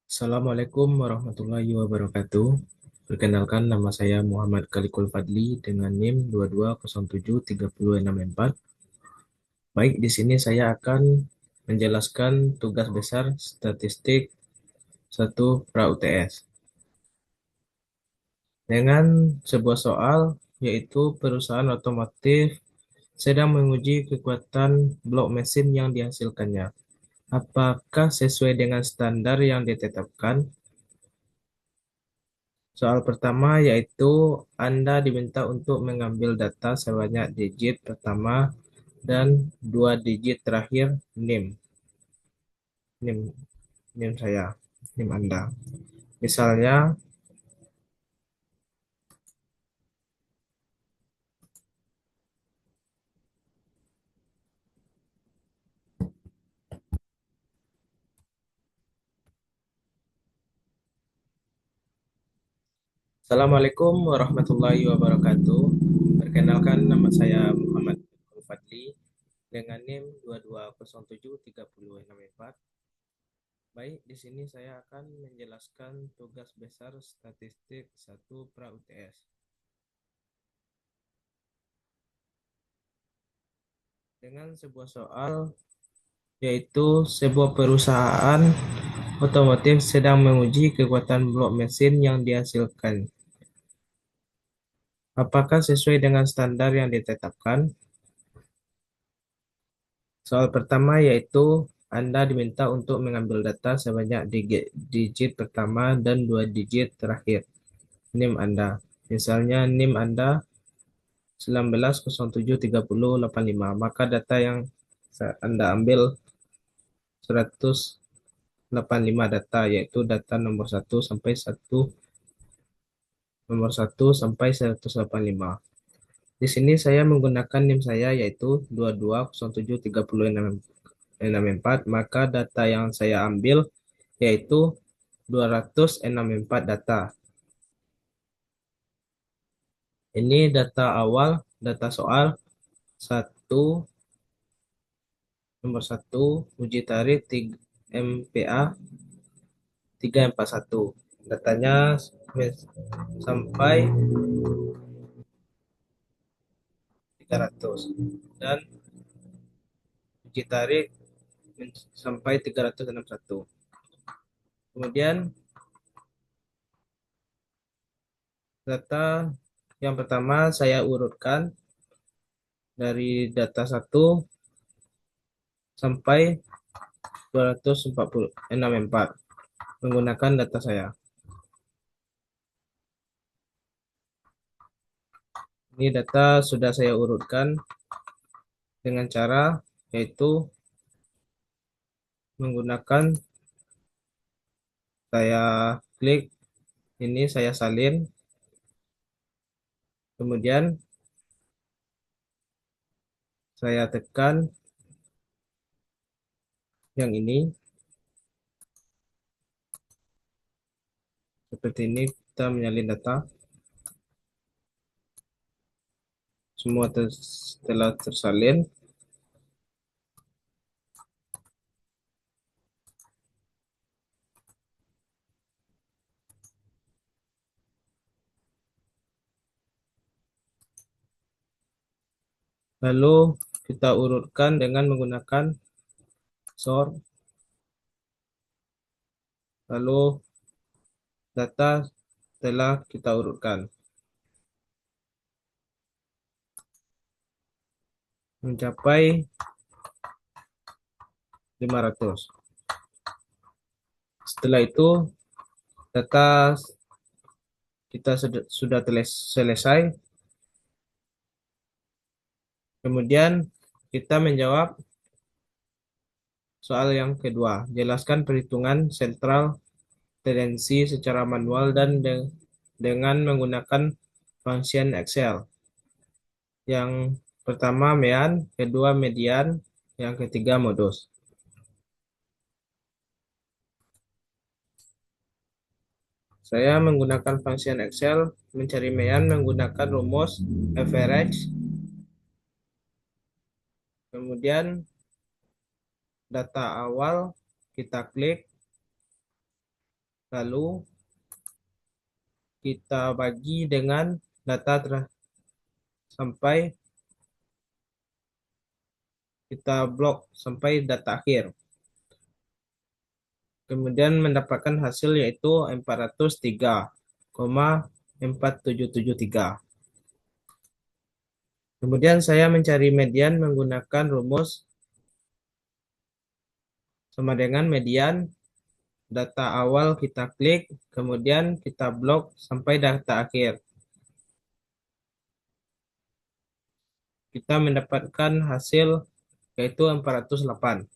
Assalamualaikum warahmatullahi wabarakatuh. Perkenalkan, nama saya Muhammad Kalikul Fadli dengan NIM 22073064. Baik, di sini saya akan menjelaskan tugas besar statistik 1 pra UTS dengan sebuah soal, yaitu perusahaan otomotif sedang menguji kekuatan blok mesin yang dihasilkannya. Apakah sesuai dengan standar yang ditetapkan? Soal pertama yaitu Anda diminta untuk mengambil data sebanyak digit pertama dan dua digit terakhir NIM, NIM, NIM saya, NIM Anda. Misalnya, Assalamualaikum warahmatullahi wabarakatuh. Perkenalkan, nama saya Muhammad Fadli dengan NIM 22073064. Baik, di sini saya akan menjelaskan tugas besar statistik 1 pra UTS. Dengan sebuah soal, yaitu sebuah perusahaan otomotif sedang menguji kekuatan blok mesin yang dihasilkan. Apakah sesuai dengan standar yang ditetapkan? Soal pertama yaitu Anda diminta untuk mengambil data sebanyak digit pertama dan dua digit terakhir NIM Anda. Misalnya NIM Anda 19073085, maka data yang Anda ambil 185 data, yaitu data nomor satu sampai 185. Di sini saya menggunakan NIM saya yaitu 22073064, maka data yang saya ambil yaitu 264 data. Ini data awal, data soal satu nomor satu uji tarik MPA 341. Datanya sampai 300 dan uji tarik sampai 361. Kemudian data yang pertama saya urutkan dari data 1 sampai 264 menggunakan data saya. Ini data sudah saya urutkan dengan cara yaitu menggunakan saya klik ini, saya salin, kemudian saya tekan yang ini. Seperti ini kita menyalin data. Semua telah tersalin. Lalu kita urutkan dengan menggunakan sort. Lalu data telah kita urutkan mencapai 500. Setelah itu data kita sudah selesai. Kemudian kita menjawab soal yang kedua. Jelaskan perhitungan sentral tendensi secara manual dan dengan menggunakan function Excel. Yang pertama mean, kedua median, yang ketiga modus. Saya menggunakan function Excel mencari mean menggunakan rumus average. Kemudian data awal kita klik, lalu kita bagi dengan data sampai kita blok sampai data akhir. Kemudian mendapatkan hasil yaitu 403,4773. Kemudian saya mencari median menggunakan rumus sama dengan median data awal kita klik, kemudian kita blok sampai data akhir. Kita mendapatkan hasil yaitu 408.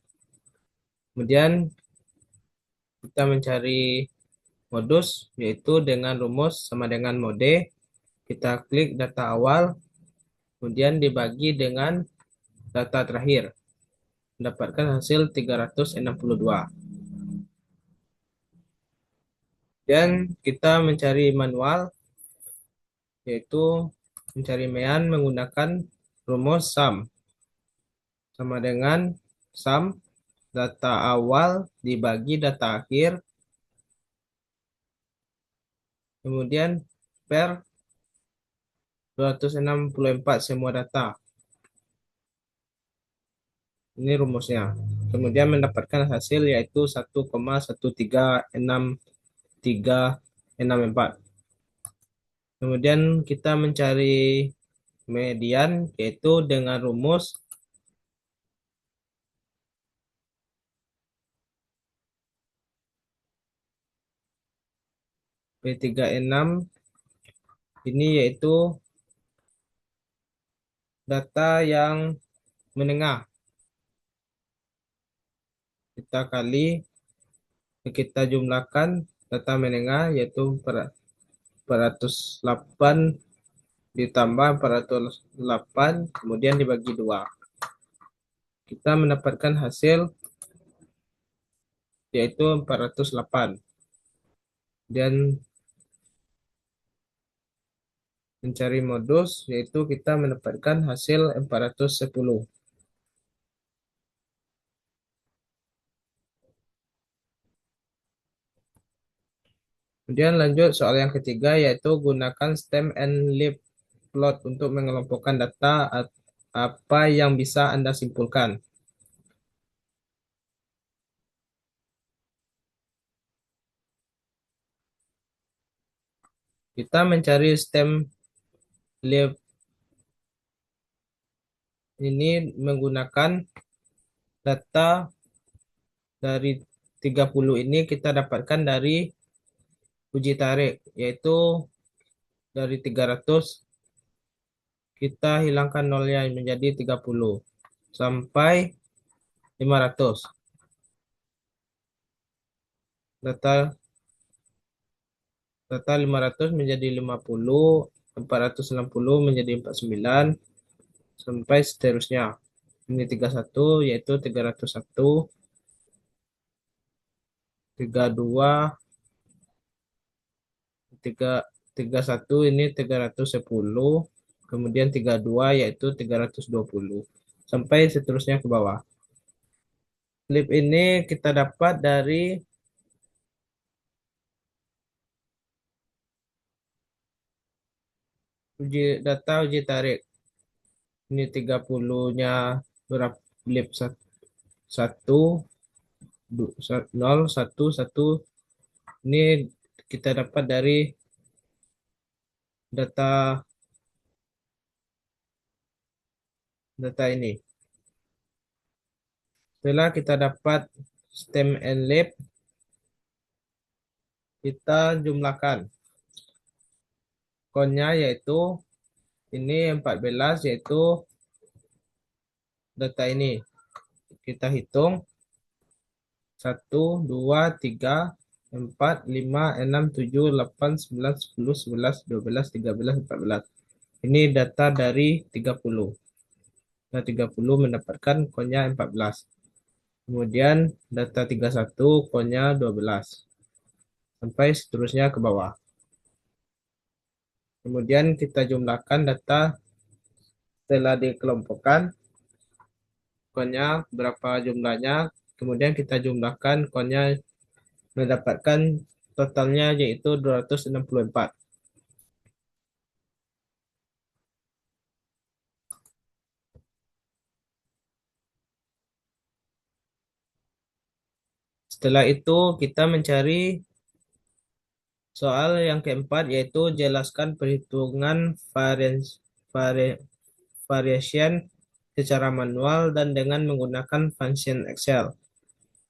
Kemudian kita mencari modus yaitu dengan rumus sama dengan mode. Kita klik data awal, kemudian dibagi dengan data terakhir. Mendapatkan hasil 362. Dan kita mencari manual yaitu mencari mean menggunakan rumus sum. Sama dengan sum data awal dibagi data akhir, kemudian per 264 semua data. Ini rumusnya. Kemudian mendapatkan hasil yaitu 1,13634. Kemudian kita mencari median yaitu dengan rumus P36. Ini yaitu data yang menengah. Kita jumlahkan data menengah yaitu 408 ditambah 408 kemudian dibagi 2. Kita mendapatkan hasil yaitu 408. Dan mencari modus yaitu kita mendapatkan hasil 410. Kemudian lanjut soal yang ketiga yaitu gunakan stem and leaf plot untuk mengelompokkan data apa yang bisa Anda simpulkan. Kita mencari stem leaf ini menggunakan data dari 30 ini kita dapatkan dari uji tarik, yaitu dari 300 kita hilangkan nolnya menjadi 30 sampai 500. Data 500 menjadi 50, 460 menjadi 49 sampai seterusnya. Ini 31 yaitu 301, 32, 31 ini 310, kemudian 32 yaitu 320 sampai seterusnya ke bawah. Klip ini kita dapat dari data uji tarik. Ini 30-nya berapa klip 1, 0, 1, 1. Ini kita dapat dari data ini. Setelah kita dapat stem and leaf, kita jumlahkan. Konnya yaitu ini 14 yaitu data ini. Kita hitung 1, 2, 3, 4, 5, 6, 7, 8, 9, 10, 11, 12, 13, 14. Ini data dari 30. Nah, 30 mendapatkan konnya 14. Kemudian data 31 konnya 12. Sampai seterusnya ke bawah. Kemudian kita jumlahkan data setelah dikelompokkan. konnya, berapa jumlahnya, kemudian kita jumlahkan konnya mendapatkan totalnya yaitu 264. Setelah itu kita mencari soal yang keempat yaitu jelaskan perhitungan vari- variation secara manual dan dengan menggunakan function Excel.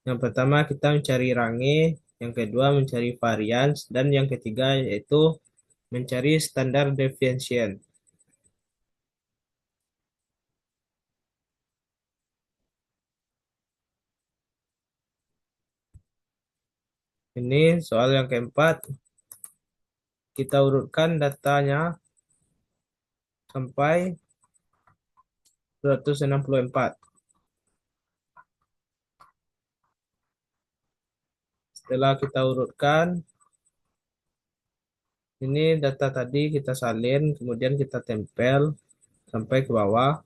Yang pertama kita mencari range, yang kedua mencari variance, dan yang ketiga yaitu mencari standar deviation. Ini soal yang keempat, kita urutkan datanya sampai 264. Setelah kita urutkan, ini data tadi kita salin, kemudian kita tempel sampai ke bawah.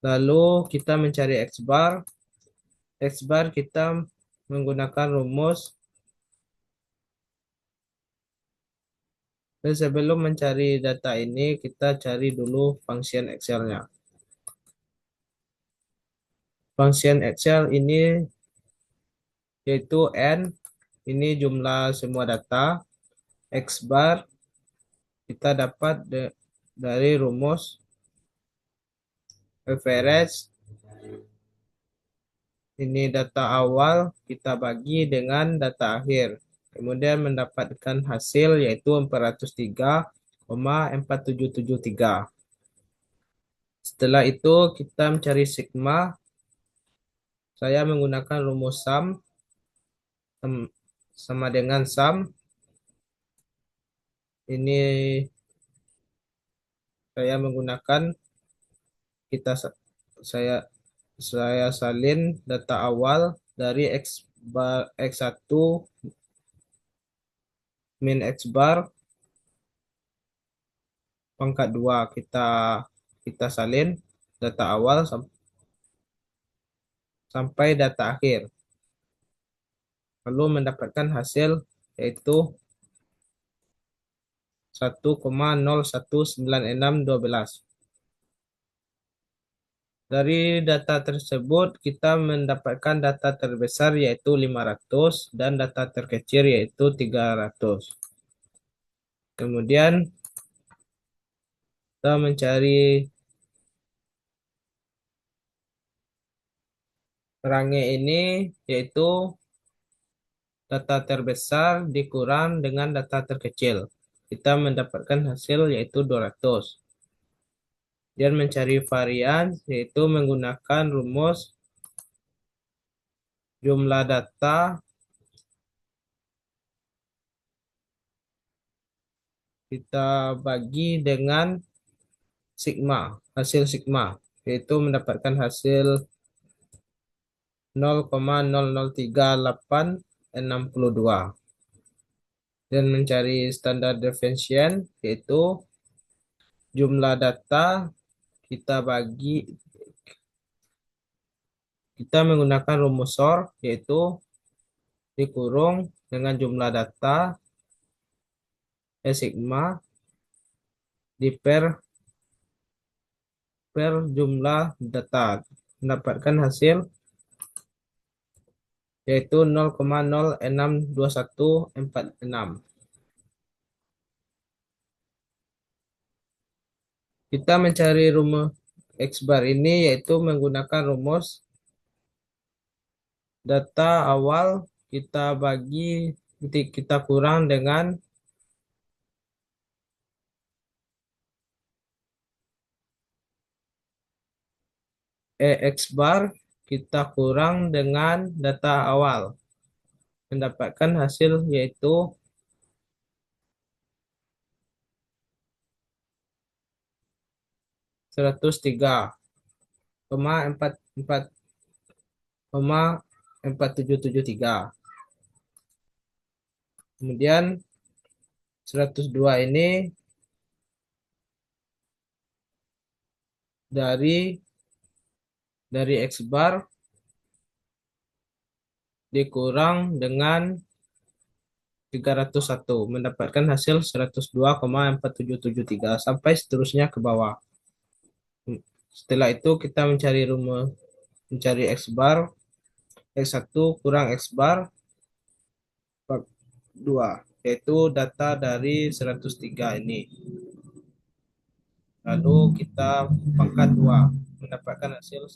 Lalu kita mencari X bar. X bar kita menggunakan rumus. Dan sebelum mencari data ini, kita cari dulu function Excel-nya. Function Excel ini yaitu N, ini jumlah semua data. X bar kita dapat dari rumus average. Ini data awal kita bagi dengan data akhir. Kemudian mendapatkan hasil yaitu 403,4773. Setelah itu kita mencari sigma. Saya menggunakan rumus sum sama dengan sum. Ini saya menggunakan saya saya salin data awal dari X1 min X bar pangkat 2 kita salin data awal sampai data akhir. Lalu mendapatkan hasil yaitu 1,019612. Dari data tersebut kita mendapatkan data terbesar yaitu 500 dan data terkecil yaitu 300. Kemudian kita mencari range ini yaitu data terbesar dikurang dengan data terkecil. Kita mendapatkan hasil yaitu 200. Dan mencari varian yaitu menggunakan rumus jumlah data kita bagi dengan sigma, hasil sigma, yaitu mendapatkan hasil 0,003862 dan mencari standar deviation yaitu jumlah data kita menggunakan rumus SOR yaitu dikurung dengan jumlah data sigma di per jumlah data mendapatkan hasil yaitu 0,062146. Kita mencari rumus X bar ini yaitu menggunakan rumus data awal kita kurang dengan X bar kita kurang dengan data awal mendapatkan hasil yaitu 103,4773. Kemudian 102 ini dari dari X bar dikurang dengan 301 mendapatkan hasil 102,4773 sampai seterusnya ke bawah. Setelah itu kita mencari rumus, mencari X bar, X1 kurang X bar 2, yaitu data dari 103 ini. Lalu kita pangkat 2 mendapatkan hasil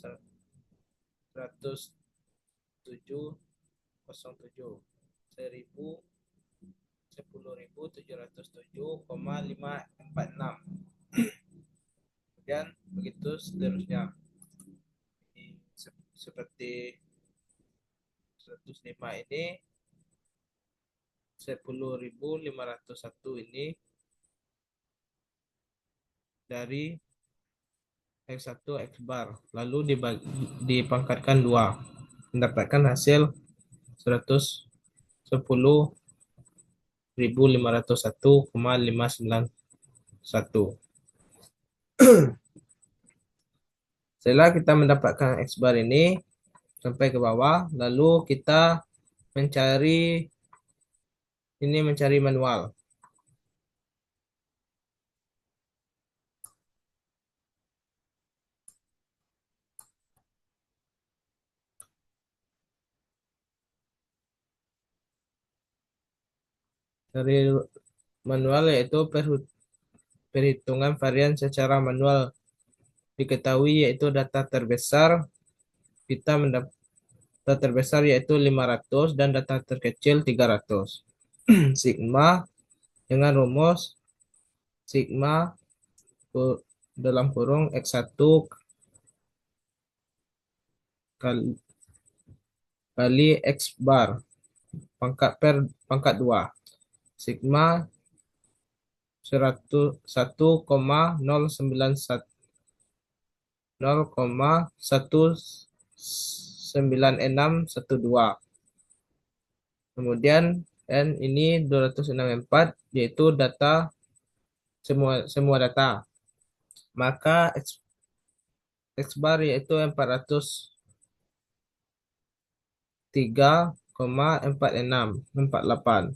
107,07 10.707,546. Kemudian begitu seterusnya. Seperti 105 ini 10.501 ini dari X1 X bar lalu dipangkatkan 2 mendapatkan hasil 110.501,591. Setelah kita mendapatkan X bar ini sampai ke bawah, lalu kita mencari manual. Dari manual yaitu perhitungan varian secara manual diketahui yaitu data terbesar kita mendapat data terbesar yaitu 500 dan data terkecil 300. Sigma dengan rumus sigma dalam kurung X1 kali X bar pangkat 2. Sigma 1,1912. Kemudian N ini 264 yaitu data semua data. Maka X bar yaitu 403,4648.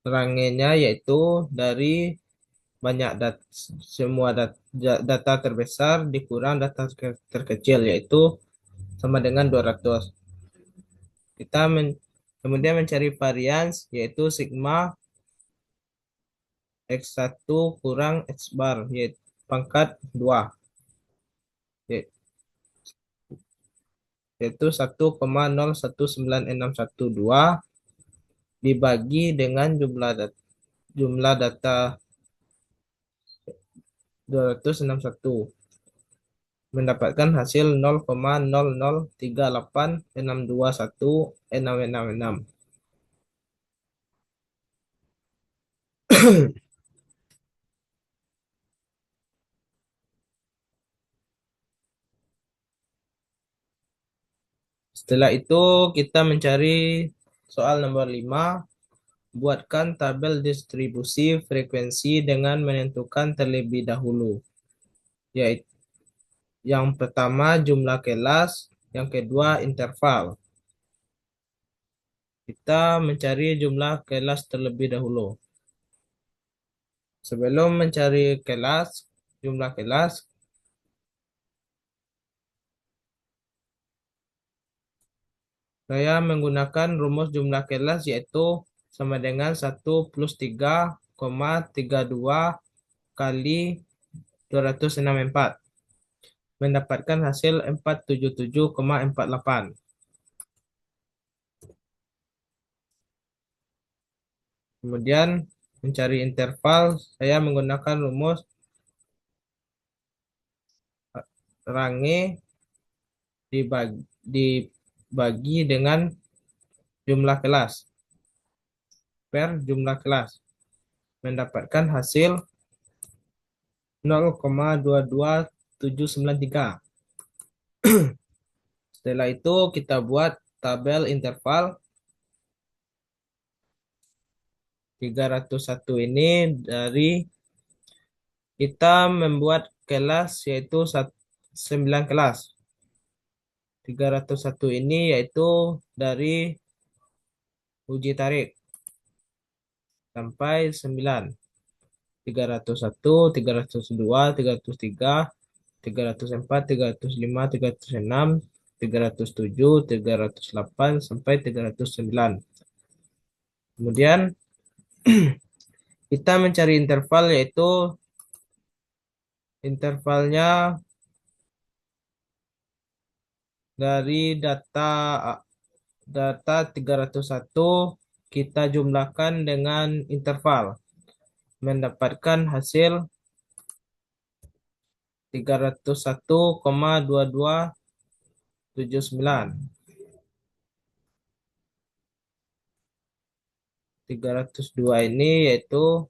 Rangenya yaitu dari banyak semua data terbesar dikurang data terkecil yaitu sama dengan 200. Kita kemudian mencari varians yaitu sigma X1 kurang X bar yaitu pangkat 2 yaitu 1,019612 dibagi dengan jumlah data 261 mendapatkan hasil 0,0038621,666. Setelah itu kita mencari soal nomor 5. Buatkan tabel distribusi frekuensi dengan menentukan terlebih dahulu. Yaitu yang pertama jumlah kelas, yang kedua interval. Kita mencari jumlah kelas terlebih dahulu. Sebelum mencari jumlah kelas, saya menggunakan rumus jumlah kelas yaitu sama dengan 1 plus 3,32 kali 264. Mendapatkan hasil 477,48. Kemudian mencari interval, saya menggunakan rumus range dibagi dengan jumlah kelas per jumlah kelas. Mendapatkan hasil 0,22793. Setelah itu kita buat tabel interval. 301 ini dari kita membuat kelas yaitu 9 kelas. 301 ini yaitu dari uji tarik sampai 9. 301, 302, 303, 304, 305, 306, 307, 308 sampai 309. Kemudian kita mencari interval, yaitu intervalnya dari data 301 kita jumlahkan dengan interval, mendapatkan hasil 301,2279. 302 ini yaitu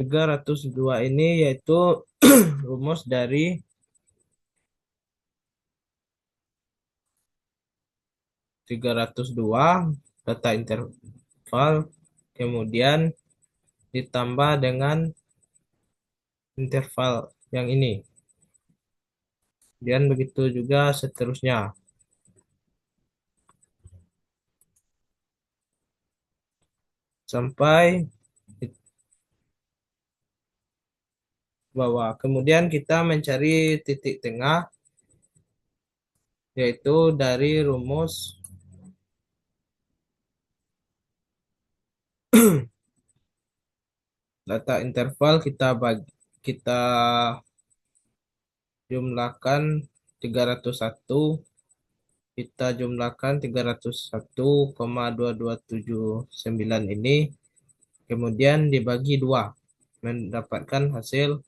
302 ini yaitu rumus dari 302 data interval, kemudian ditambah dengan interval yang ini. Dan begitu juga seterusnya. Sampai di bawah. Kemudian kita mencari titik tengah, yaitu dari rumus data interval kita jumlahkan 301, kita jumlahkan 301,2279 ini, kemudian dibagi 2, mendapatkan hasil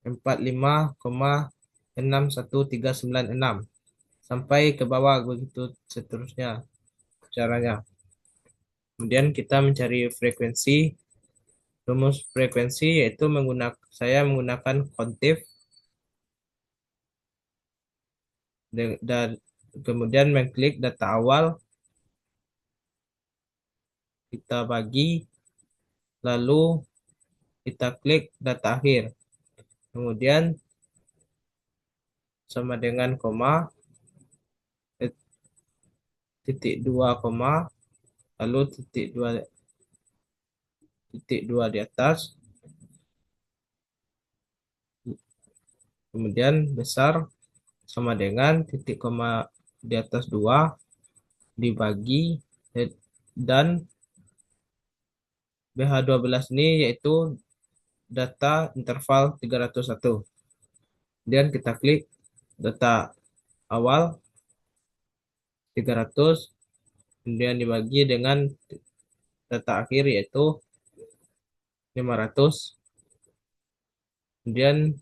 45,61396 sampai ke bawah, begitu seterusnya caranya. Kemudian kita mencari frekuensi. Rumus frekuensi yaitu saya menggunakan kontif dan kemudian mengklik data awal, kita bagi, lalu kita klik data akhir, kemudian sama dengan koma, titik 2 koma, lalu titik 2 di atas, kemudian besar sama dengan titik koma di atas 2 dibagi, dan BH12 ini yaitu data interval 301. Kemudian kita klik data awal 300, kemudian dibagi dengan data akhir yaitu 500, kemudian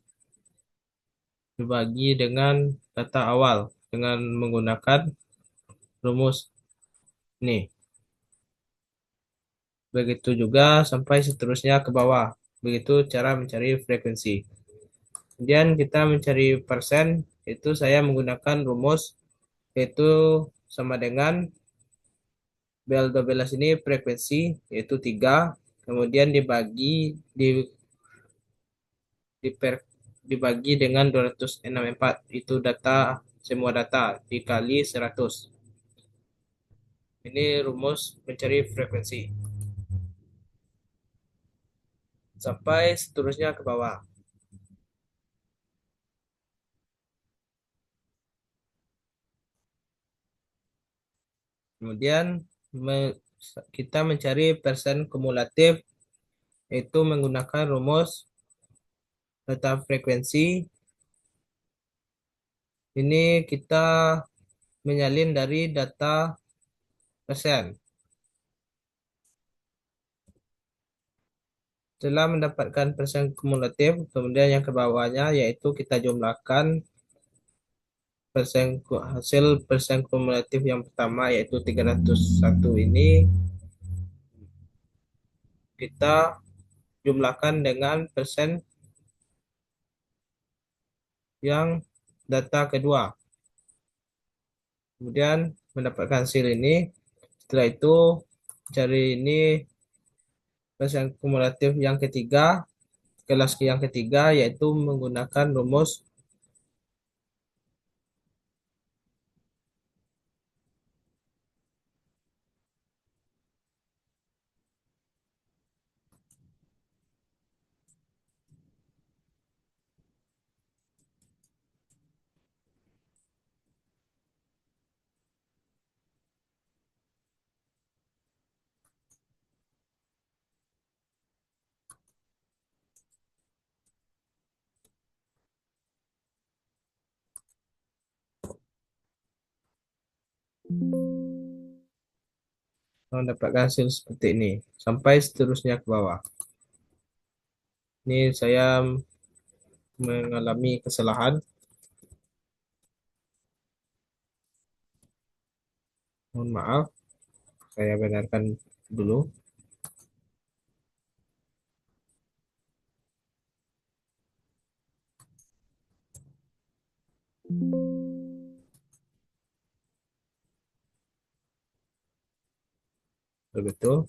dibagi dengan data awal dengan menggunakan rumus ini. Begitu juga sampai seterusnya ke bawah. Begitu cara mencari frekuensi. Kemudian kita mencari persen, itu saya menggunakan rumus yaitu sama dengan BL12 ini frekuensi yaitu 3, kemudian diper- dibagi dengan 264 itu data, semua data dikali 100. Ini rumus mencari frekuensi. Sampai seterusnya ke bawah. Kemudian kita mencari persen kumulatif yaitu menggunakan rumus data frekuensi. Ini kita menyalin dari data persen. Setelah mendapatkan persen kumulatif, kemudian yang ke bawahnya yaitu kita jumlahkan hasil persen kumulatif yang pertama yaitu 301 ini kita jumlahkan dengan persen yang data kedua. Kemudian mendapatkan hasil ini. Setelah itu cari ini persen kumulatif yang ketiga, kelas yang ketiga yaitu menggunakan rumus mendapatkan hasil seperti ini sampai seterusnya ke bawah. Ini saya mengalami kesalahan. Mohon maaf, saya benarkan dulu. Betul.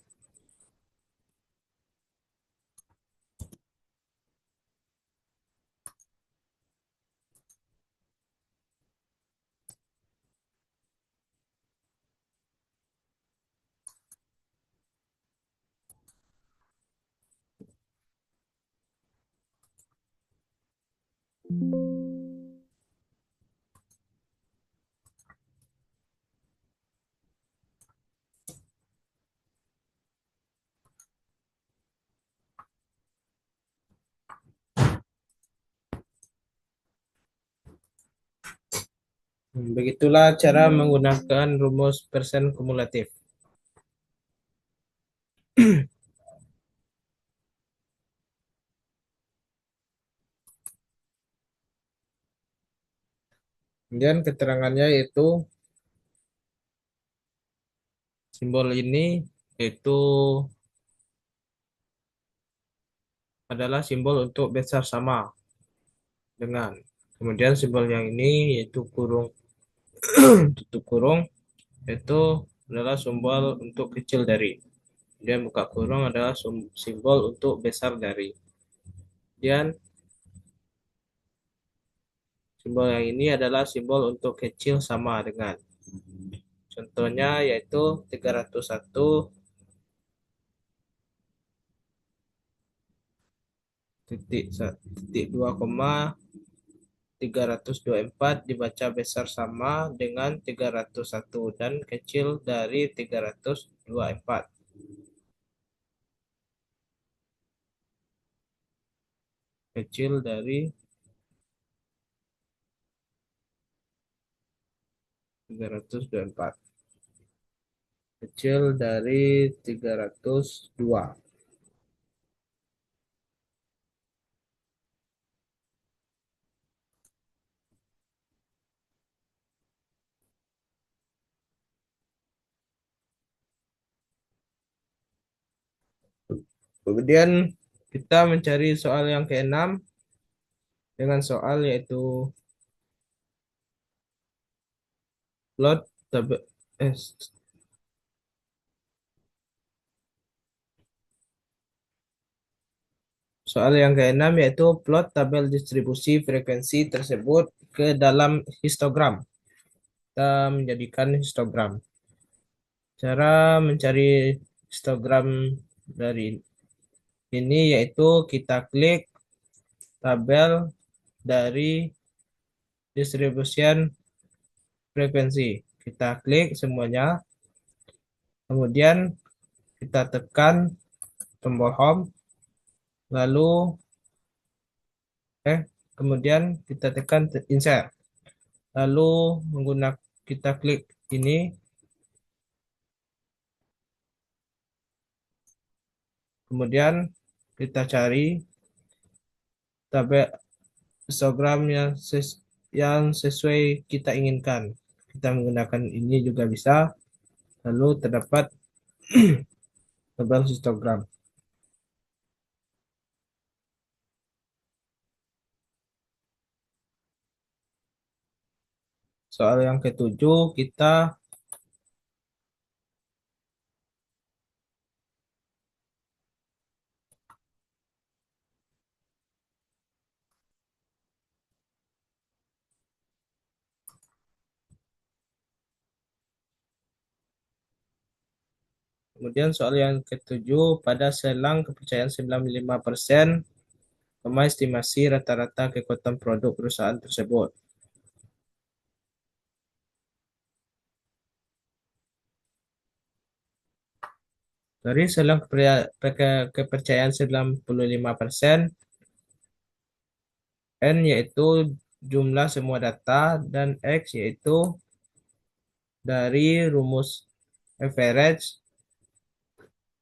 Begitulah cara menggunakan rumus persen kumulatif. Kemudian keterangannya yaitu simbol ini yaitu adalah simbol untuk besar sama dengan. Kemudian simbol yang ini yaitu kurung tutup kurung itu adalah simbol untuk kecil dari. Kemudian buka kurung adalah simbol untuk besar dari. Kemudian simbol yang ini adalah simbol untuk kecil sama dengan. Contohnya yaitu 301 titik 2,324 dibaca besar sama dengan 301 dan kecil dari 324. Kecil dari 324. Kecil dari 302. Kemudian kita mencari soal yang keenam dengan soal yaitu plot tabel eh, soal yang keenam yaitu plot tabel distribusi frekuensi tersebut ke dalam histogram. Kita menjadikan histogram. Cara mencari histogram dari ini yaitu kita klik tabel dari distribution frekuensi. Kita klik semuanya, kemudian kita tekan tombol home, lalu kemudian kita tekan insert. Lalu menggunakan kita klik ini, kemudian kita cari tabel histogram yang sesuai kita inginkan. Kita menggunakan ini juga bisa. Lalu terdapat tabel histogram. Soal yang ketujuh kita kemudian soal yang ketujuh pada selang kepercayaan 95%, estimasi rata-rata kekuatan produk perusahaan tersebut. Dari selang kepercayaan 95%, N yaitu jumlah semua data, dan X yaitu dari rumus average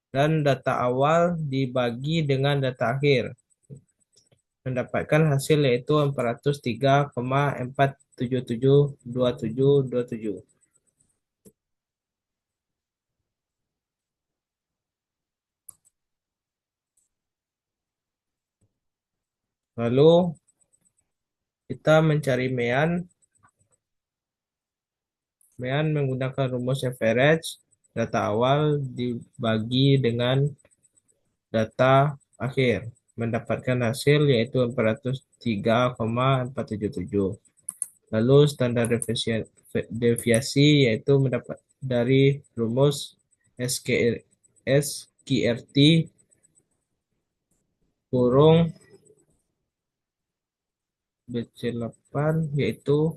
dan data awal dibagi dengan data akhir. Mendapatkan hasil yaitu 403,4772727. Lalu kita mencari mean. Mean menggunakan rumus average, data awal dibagi dengan data akhir. Mendapatkan hasil yaitu 403,477. Lalu standar deviasi yaitu mendapat dari rumus SQRT kurung BC8 yaitu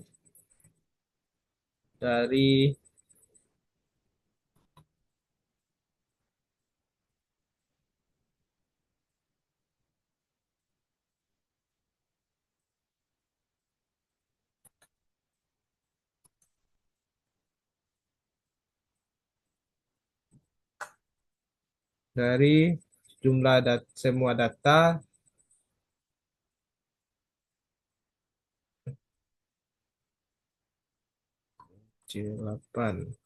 dari jumlah semua data C8.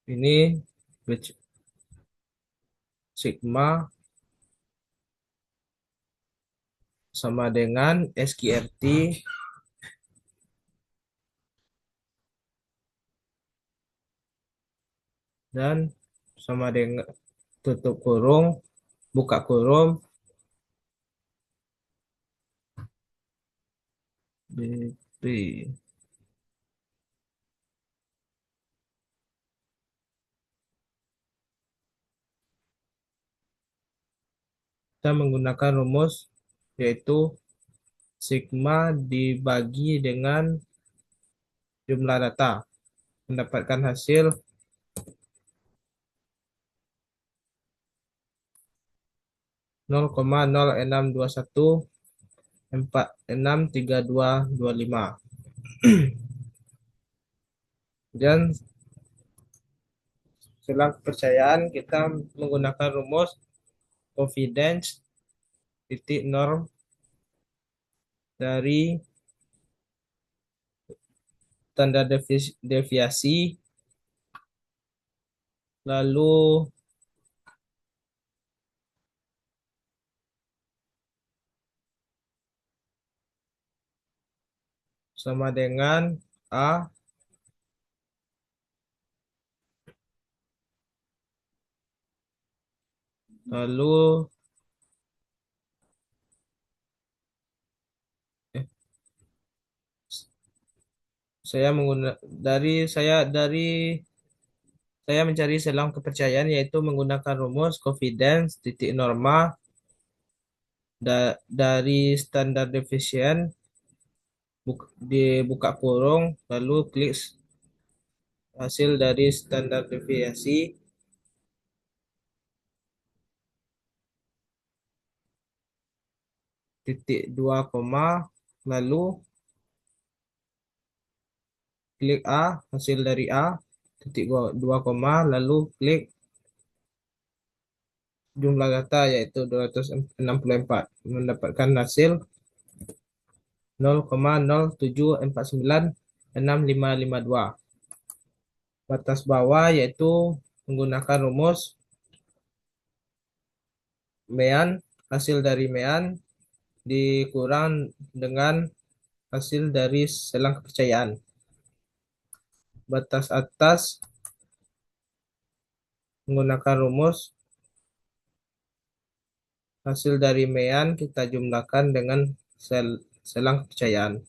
Ini sigma sama dengan SQRT dan sama dengan tutup kurung, buka kurung, BP. Kita menggunakan rumus yaitu sigma dibagi dengan jumlah data. Mendapatkan hasil 0,0621463225. Dan selang kepercayaan kita menggunakan rumus confidence titik norm dari standar deviasi lalu sama dengan A, lalu eh, saya menggunakan saya mencari selang kepercayaan yaitu menggunakan rumus confidence titik norma dari standar deviation dibuka kurung lalu klik hasil dari standar deviasi titik dua koma lalu klik A hasil dari A titik dua koma lalu klik jumlah data yaitu 264 mendapatkan hasil 0,07496552. Batas bawah yaitu menggunakan rumus mean hasil dari mean dikurang dengan hasil dari selang kepercayaan. Batas atas menggunakan rumus hasil dari mean kita jumlahkan dengan selang kepercayaan.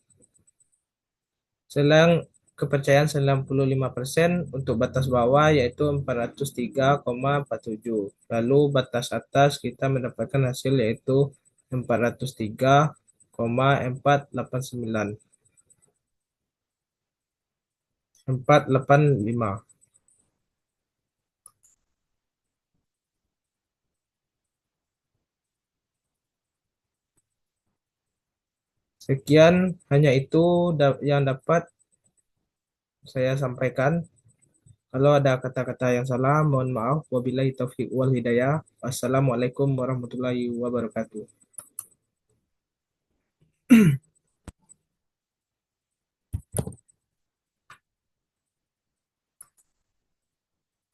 Selang kepercayaan 95% untuk batas bawah yaitu 403,47. Lalu batas atas kita mendapatkan hasil yaitu 403,489. 485. Sekian hanya itu yang dapat saya sampaikan. Kalau ada kata-kata yang salah, mohon maaf. Wabillahi taufiq wal hidayah. Wassalamualaikum warahmatullahi wabarakatuh.